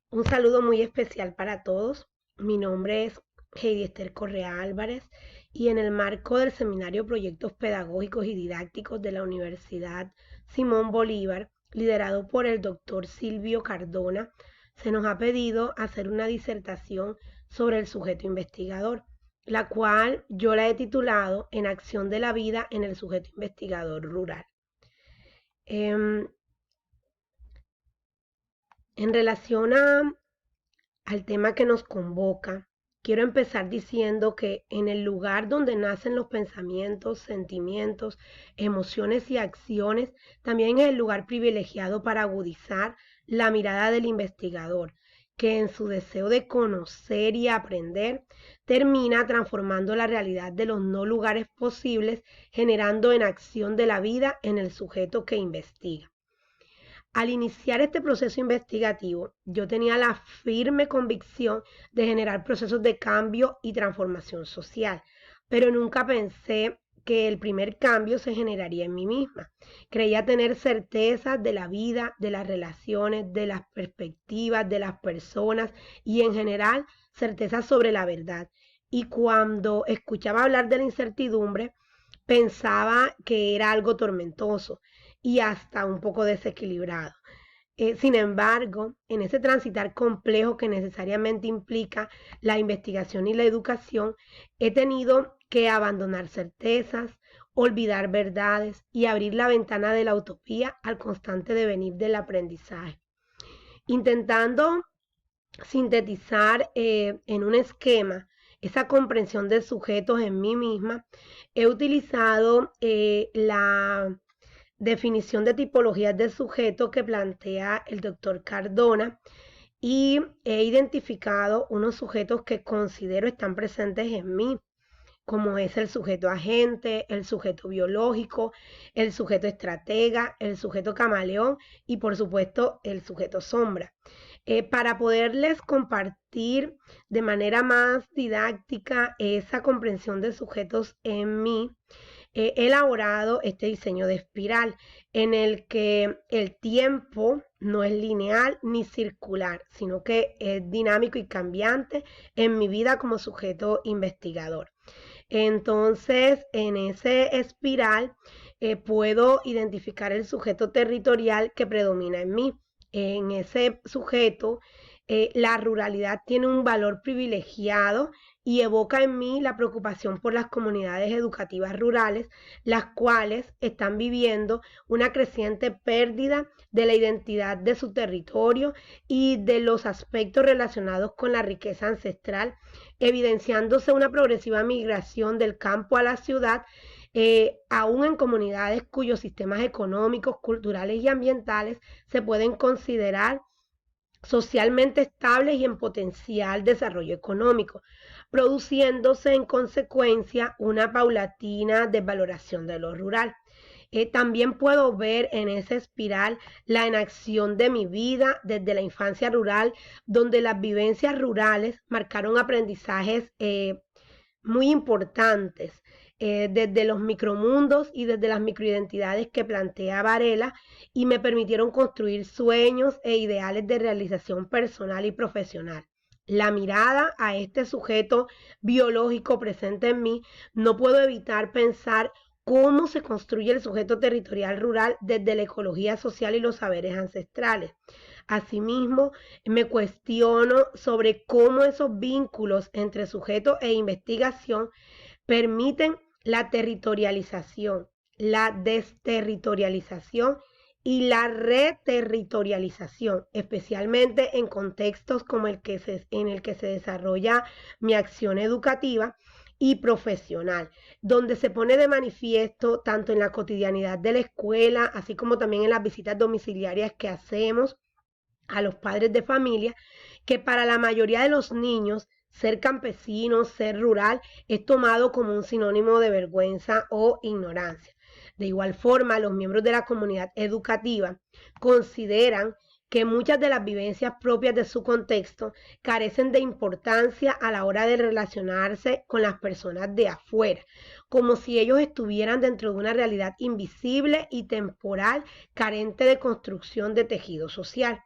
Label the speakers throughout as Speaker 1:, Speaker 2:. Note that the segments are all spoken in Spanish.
Speaker 1: Un saludo muy especial para todos. Mi nombre es Heidi Esther Correa Álvarez y en el marco del Seminario Proyectos Pedagógicos y Didácticos de la Universidad Simón Bolívar, liderado por el doctor Silvio Cardona, se nos ha pedido hacer una disertación sobre el sujeto investigador, la cual yo la he titulado En acción de la vida en el sujeto investigador rural. En relación al tema que nos convoca, quiero empezar diciendo que en el lugar donde nacen los pensamientos, sentimientos, emociones y acciones, también es el lugar privilegiado para agudizar la mirada del investigador, que en su deseo de conocer y aprender termina transformando la realidad de los no lugares posibles, generando en acción de la vida en el sujeto que investiga. Al iniciar este proceso investigativo, yo tenía la firme convicción de generar procesos de cambio y transformación social, pero nunca pensé que el primer cambio se generaría en mí misma. Creía tener certezas de la vida, de las relaciones, de las perspectivas, de las personas y en general certezas sobre la verdad. Y cuando escuchaba hablar de la incertidumbre, pensaba que era algo tormentoso y hasta un poco desequilibrado. Sin embargo, en ese transitar complejo que necesariamente implica la investigación y la educación, he tenido que abandonar certezas, olvidar verdades y abrir la ventana de la utopía al constante devenir del aprendizaje. Intentando sintetizar en un esquema esa comprensión de sujetos en mí misma, he utilizado la definición de tipologías de sujeto que plantea el doctor Cardona y he identificado unos sujetos que considero están presentes en mí, como es el sujeto agente, el sujeto biológico, el sujeto estratega, el sujeto camaleón y por supuesto el sujeto sombra. Para poderles compartir de manera más didáctica esa comprensión de sujetos en mí, he elaborado este diseño de espiral en el que el tiempo no es lineal ni circular, sino que es dinámico y cambiante en mi vida como sujeto investigador. Entonces, en ese espiral puedo identificar el sujeto territorial que predomina en mí. En ese sujeto, la ruralidad tiene un valor privilegiado y evoca en mí la preocupación por las comunidades educativas rurales, las cuales están viviendo una creciente pérdida de la identidad de su territorio y de los aspectos relacionados con la riqueza ancestral, evidenciándose una progresiva migración del campo a la ciudad, aún en comunidades cuyos sistemas económicos, culturales y ambientales se pueden considerar socialmente estables y en potencial desarrollo económico, produciéndose en consecuencia una paulatina desvaloración de lo rural. También puedo ver en esa espiral la inacción de mi vida desde la infancia rural, donde las vivencias rurales marcaron aprendizajes muy importantes, desde los micromundos y desde las microidentidades que plantea Varela y me permitieron construir sueños e ideales de realización personal y profesional. La mirada a este sujeto biológico presente en mí, no puedo evitar pensar cómo se construye el sujeto territorial rural desde la ecología social y los saberes ancestrales. Asimismo, me cuestiono sobre cómo esos vínculos entre sujeto e investigación permiten la territorialización, la desterritorialización y la reterritorialización, especialmente en contextos como en el que se desarrolla mi acción educativa y profesional, donde se pone de manifiesto tanto en la cotidianidad de la escuela, así como también en las visitas domiciliarias que hacemos a los padres de familia, que para la mayoría de los niños ser campesino, ser rural, es tomado como un sinónimo de vergüenza o ignorancia. De igual forma, los miembros de la comunidad educativa consideran que muchas de las vivencias propias de su contexto carecen de importancia a la hora de relacionarse con las personas de afuera, como si ellos estuvieran dentro de una realidad invisible y temporal, carente de construcción de tejido social.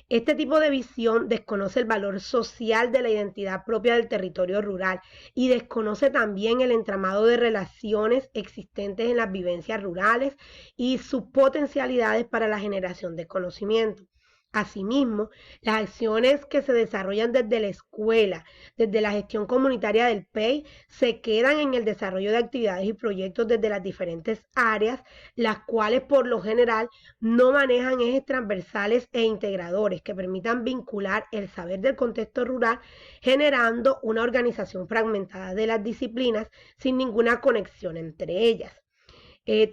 Speaker 1: Este tipo de visión desconoce el valor social de la identidad propia del territorio rural y desconoce también el entramado de relaciones existentes en las vivencias rurales y sus potencialidades para la generación de conocimiento. Asimismo, las acciones que se desarrollan desde la escuela, desde la gestión comunitaria del PEI, se quedan en el desarrollo de actividades y proyectos desde las diferentes áreas, las cuales por lo general no manejan ejes transversales e integradores que permitan vincular el saber del contexto rural, generando una organización fragmentada de las disciplinas sin ninguna conexión entre ellas.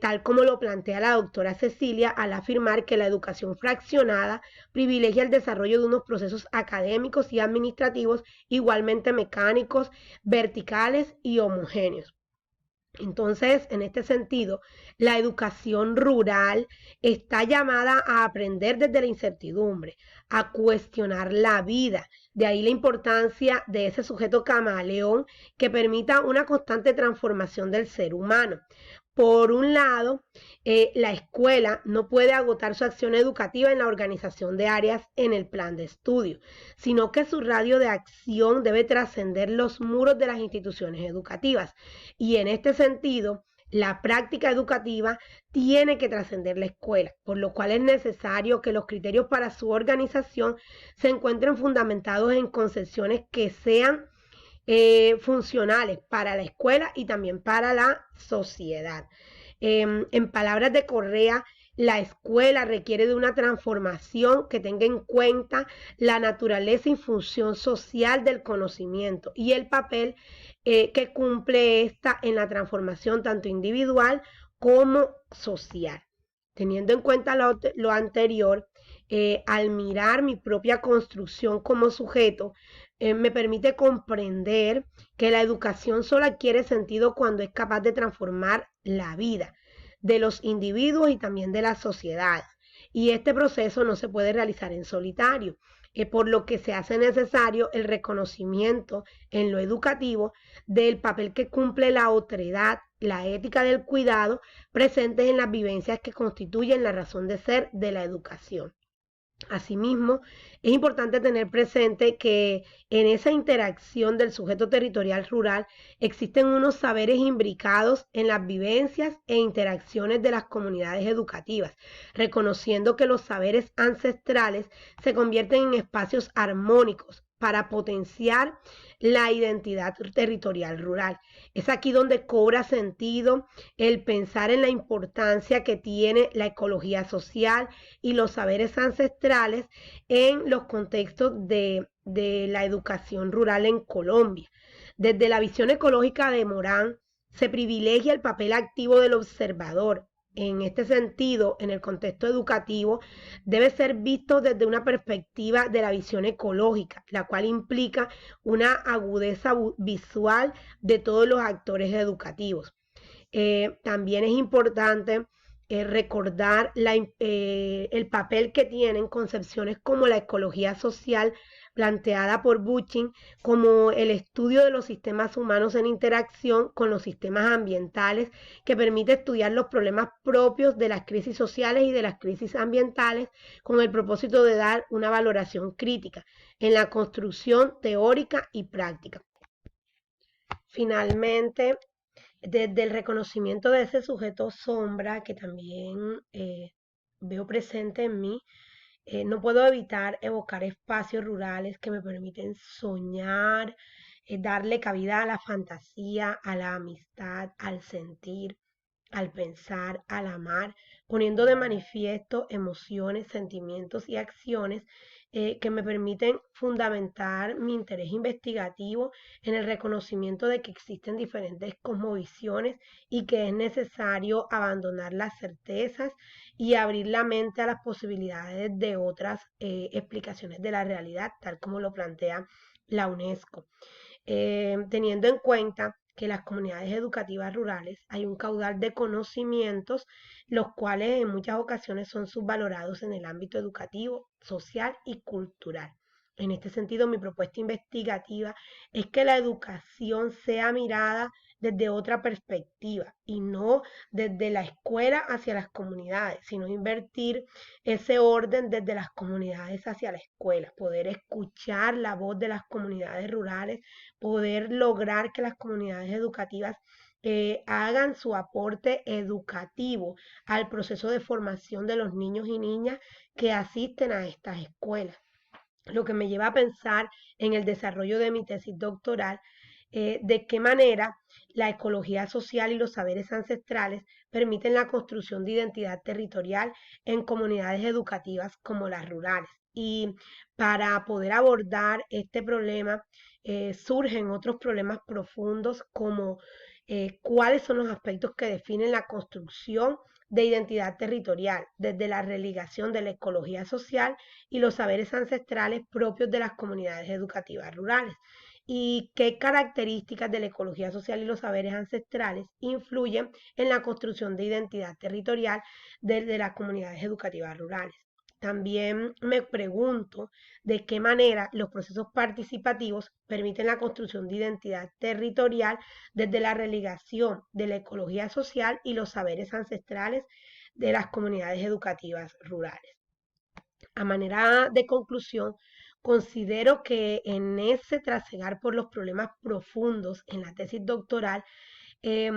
Speaker 1: Tal como lo plantea la doctora Cecilia al afirmar que la educación fraccionada privilegia el desarrollo de unos procesos académicos y administrativos igualmente mecánicos, verticales y homogéneos. Entonces, en este sentido, la educación rural está llamada a aprender desde la incertidumbre, a cuestionar la vida. De ahí la importancia de ese sujeto camaleón que permita una constante transformación del ser humano. Por un lado, la escuela no puede agotar su acción educativa en la organización de áreas en el plan de estudio, sino que su radio de acción debe trascender los muros de las instituciones educativas. Y en este sentido, la práctica educativa tiene que trascender la escuela, por lo cual es necesario que los criterios para su organización se encuentren fundamentados en concepciones que sean funcionales para la escuela y también para la sociedad. En palabras de Correa, la escuela requiere de una transformación que tenga en cuenta la naturaleza y función social del conocimiento y el papel que cumple esta en la transformación tanto individual como social. Teniendo en cuenta lo anterior, al mirar mi propia construcción como sujeto, me permite comprender que la educación solo adquiere sentido cuando es capaz de transformar la vida de los individuos y también de las sociedades. Y este proceso no se puede realizar en solitario, por lo que se hace necesario el reconocimiento en lo educativo del papel que cumple la otredad, la ética del cuidado, presentes en las vivencias que constituyen la razón de ser de la educación. Asimismo, es importante tener presente que en esa interacción del sujeto territorial rural existen unos saberes imbricados en las vivencias e interacciones de las comunidades educativas, reconociendo que los saberes ancestrales se convierten en espacios armónicos para potenciar la identidad territorial rural. Es aquí donde cobra sentido el pensar en la importancia que tiene la ecología social y los saberes ancestrales en los contextos de la educación rural en Colombia. Desde la visión ecológica de Morán, se privilegia el papel activo del observador. En este sentido, en el contexto educativo, debe ser visto desde una perspectiva de la visión ecológica, la cual implica una agudeza visual de todos los actores educativos. También es importante recordar el papel que tienen concepciones como la ecología social planteada por Buchin como el estudio de los sistemas humanos en interacción con los sistemas ambientales, que permite estudiar los problemas propios de las crisis sociales y de las crisis ambientales con el propósito de dar una valoración crítica en la construcción teórica y práctica. Finalmente, desde el reconocimiento de ese sujeto sombra que también veo presente en mí, no puedo evitar evocar espacios rurales que me permiten soñar, darle cabida a la fantasía, a la amistad, al sentir, al pensar, al amar, poniendo de manifiesto emociones, sentimientos y acciones que me permiten fundamentar mi interés investigativo en el reconocimiento de que existen diferentes cosmovisiones y que es necesario abandonar las certezas y abrir la mente a las posibilidades de otras explicaciones de la realidad, tal como lo plantea la UNESCO. Teniendo en cuenta que las comunidades educativas rurales hay un caudal de conocimientos, los cuales en muchas ocasiones son subvalorados en el ámbito educativo, social y cultural. En este sentido, mi propuesta investigativa es que la educación sea mirada desde otra perspectiva y no desde la escuela hacia las comunidades, sino invertir ese orden desde las comunidades hacia la escuela, poder escuchar la voz de las comunidades rurales, poder lograr que las comunidades educativas hagan su aporte educativo al proceso de formación de los niños y niñas que asisten a estas escuelas. Lo que me lleva a pensar en el desarrollo de mi tesis doctoral, de qué manera la ecología social y los saberes ancestrales permiten la construcción de identidad territorial en comunidades educativas como las rurales. Y para poder abordar este problema, surgen otros problemas profundos como cuáles son los aspectos que definen la construcción de identidad territorial, desde la relegación de la ecología social y los saberes ancestrales propios de las comunidades educativas rurales. Y qué características de la ecología social y los saberes ancestrales influyen en la construcción de identidad territorial desde las comunidades educativas rurales. También me pregunto de qué manera los procesos participativos permiten la construcción de identidad territorial desde la relegación de la ecología social y los saberes ancestrales de las comunidades educativas rurales. A manera de conclusión, considero que en ese trasegar por los problemas profundos en la tesis doctoral, eh,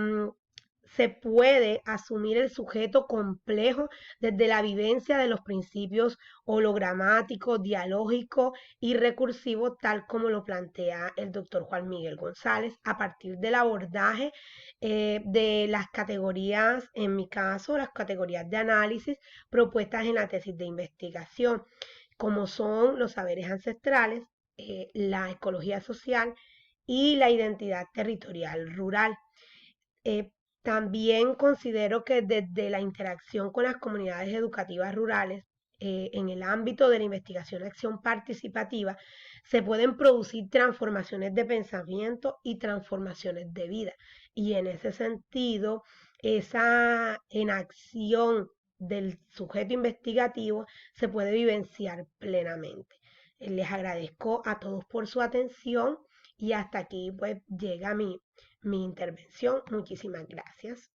Speaker 1: se puede asumir el sujeto complejo desde la vivencia de los principios hologramáticos, dialógicos y recursivos, tal como lo plantea el doctor Juan Miguel González, a partir del abordaje de las categorías, en mi caso, las categorías de análisis propuestas en la tesis de investigación, como son los saberes ancestrales, la ecología social y la identidad territorial rural. Eh, También considero que desde la interacción con las comunidades educativas rurales, en el ámbito de la investigación y acción participativa, se pueden producir transformaciones de pensamiento y transformaciones de vida. Y en ese sentido, esa en acción del sujeto investigativo se puede vivenciar plenamente. Les agradezco a todos por su atención y hasta aquí pues llega mi intervención. Muchísimas gracias.